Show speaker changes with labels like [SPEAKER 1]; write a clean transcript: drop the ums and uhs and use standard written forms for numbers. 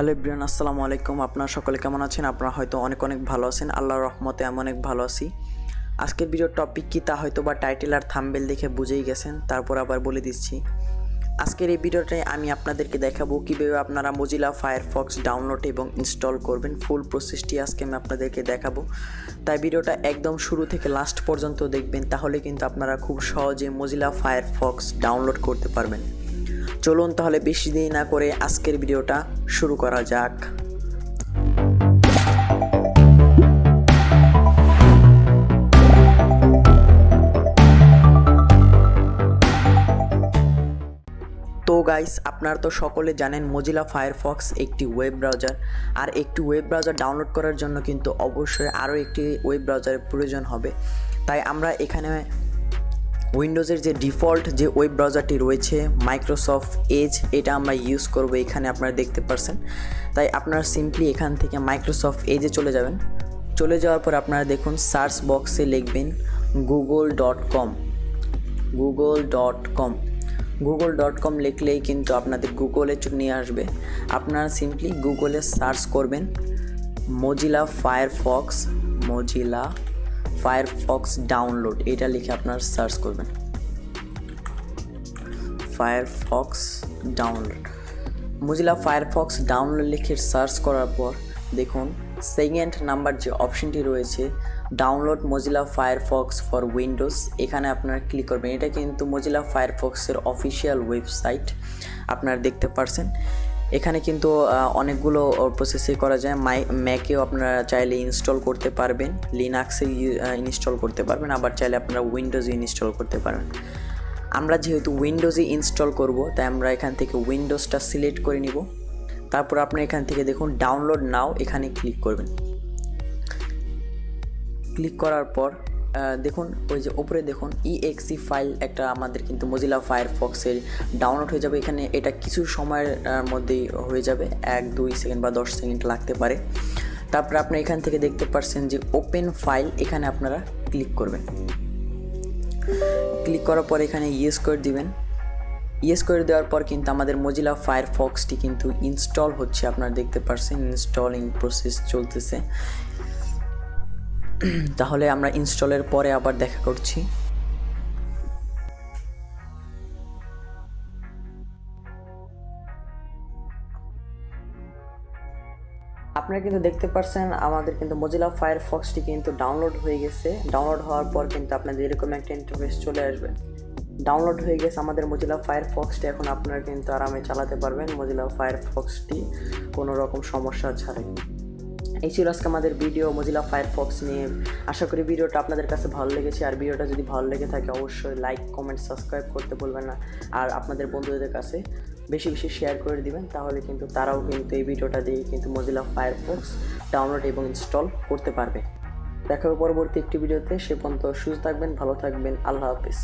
[SPEAKER 1] Hello everyone, আসসালামু আলাইকুম। আপনারা সকলে কেমন আছেন? আপনারা হয়তো অনেক অনেক ভালো আছেন। আল্লাহর রহমতে আমি অনেক ভালো আছি। আজকের ভিডিওর টপিক কি তা হয়তো বা টাইটেল আর থাম্বনেল দেখে বুঝেই গেছেন, তারপর আবার বলে দিচ্ছি। আজকের এই ভিডিওটায় আমি আপনাদেরকে দেখাবো কীভাবে আপনারা Mozilla Firefox ডাউনলোড এবং ইনস্টল করবেন। ফুল প্রসেসটি আজকে আমি আপনাদেরকে দেখাবো, তাই ভিডিওটা একদম শুরু থেকে লাস্ট পর্যন্ত দেখবেন, তাহলে কিন্তু আপনারা খুব সহজে Mozilla Firefox ডাউনলোড করতে পারবেন। চলুন তাহলে বেশি দেরি না করে আজকের ভিডিওটা শুরু করা যাক। তো গাইস, আপনারা তো সকলে জানেন Mozilla Firefox একটি ওয়েব ব্রাউজার, আর একটি ওয়েব ব্রাউজার ডাউনলোড করার জন্য কিন্তু অবশ্যই আরও একটি ওয়েব ব্রাউজারের প্রয়োজন হবে। তাই আমরা এখানে উইন্ডোজের যে ডিফল্ট যে ওয়েব ব্রাউজারটি রয়েছে মাইক্রোসফট এজ, এটা আমরা ইউজ করব। এখানে আপনারা দেখতে পাচ্ছেন। তাই আপনারা সিম্পলি এখান থেকে মাইক্রোসফট এজে চলে যাবেন। চলে যাওয়ার পর আপনারা দেখুন সার্চ বক্সে লিখবেন google.com লিখলেই কিন্তু আপনাদের গুগলে নিয়ে আসবে। আপনারা সিম্পলি গুগলে সার্চ করবেন Mozilla Firefox ডাউনলোড, এটা লিখে আপনারা সার্চ করবেন Firefox download. Mozilla Firefox download লিখে সার্চ করার পর দেখুন সেকেন্ড নাম্বার যে অপশনটি রয়েছে download Mozilla Firefox for Windows, এখানে আপনারা ক্লিক করবেন। এটা কিন্তু Mozilla Firefoxের অফিসিয়াল ওয়েবসাইট, আপনারা দেখতে পারছেন। এখানে কিন্তু অনেকগুলো প্রসেসে করা যায়। ম্যাকেও আপনারা চাইলে ইনস্টল করতে পারবেন, লিনাক্সে ইনস্টল করতে পারবেন, আবার চাইলে আপনারা উইন্ডোজে ইনস্টল করতে পারবেন। আমরা যেহেতু উইন্ডোজে ইনস্টল করব, তাই আমরা এখান থেকে উইন্ডোজটা সিলেক্ট করে নিব। তারপর আপনি এখান থেকে দেখুন ডাউনলোড নাও, এখানে ক্লিক করবেন। ক্লিক করার পর দেখুন ওই যে উপরে দেখুন exe ফাইল একটা আমাদের কিন্তু Mozilla Firefoxের ডাউনলোড হয়ে যাবে। এখানে এটা কিছু সময়ের মধ্যেই হয়ে যাবে, 1-2 সেকেন্ড বা 10 সেকেন্ড লাগতে পারে। তারপর আপনি এখান থেকে দেখতে পাচ্ছেন যে ওপেন ফাইল, এখানে আপনারা ক্লিক করবেন। ক্লিক করার পর এখানে ইয়েস করে দিবেন। ইয়েস করে দেওয়ার পর কিন্তু আমাদের Mozilla Firefoxটি কিন্তু ইনস্টল হচ্ছে, আপনারা দেখতে পাচ্ছেন ইনস্টলিং প্রসেস চলতেছে। তাহলে আমরা ইনস্টলের পরে আবার দেখা করছি। আপনারা কিন্তু দেখতে পাচ্ছেন আমাদের কিন্তু Mozilla Firefoxটি কিন্তু ডাউনলোড হয়ে গেছে। ডাউনলোড হওয়ার পর কিন্তু আপনাদের এরকম একটা ইন্টারফেস চলে আসবে। ডাউনলোড হয়ে গেছে আমাদের Mozilla Firefoxটি, এখন আপনারা কিন্তু আরামে চালাতে পারবেন Mozilla Firefoxটি কোনো রকম সমস্যা ছাড়াই। এই ছিল আজকে আমাদের ভিডিও Mozilla Firefox নিয়ে। আশা করি ভিডিওটা আপনাদের কাছে ভালো লেগেছে, আর ভিডিওটা যদি ভালো লেগে থাকে অবশ্যই লাইক, কমেন্ট, সাবস্ক্রাইব করতে ভুলবেন না। আর আপনাদের বন্ধুদের কাছে বেশি বেশি শেয়ার করে দিবেন, তাহলে কিন্তু তারাও কিন্তু এই ভিডিওটা দিয়ে কিন্তু Mozilla Firefox ডাউনলোড এবং ইনস্টল করতে পারবে। দেখা হবে পরবর্তী একটি ভিডিওতে। সে পর্যন্ত সুস্থ থাকবেন, ভালো থাকবেন। আল্লাহ হাফিজ।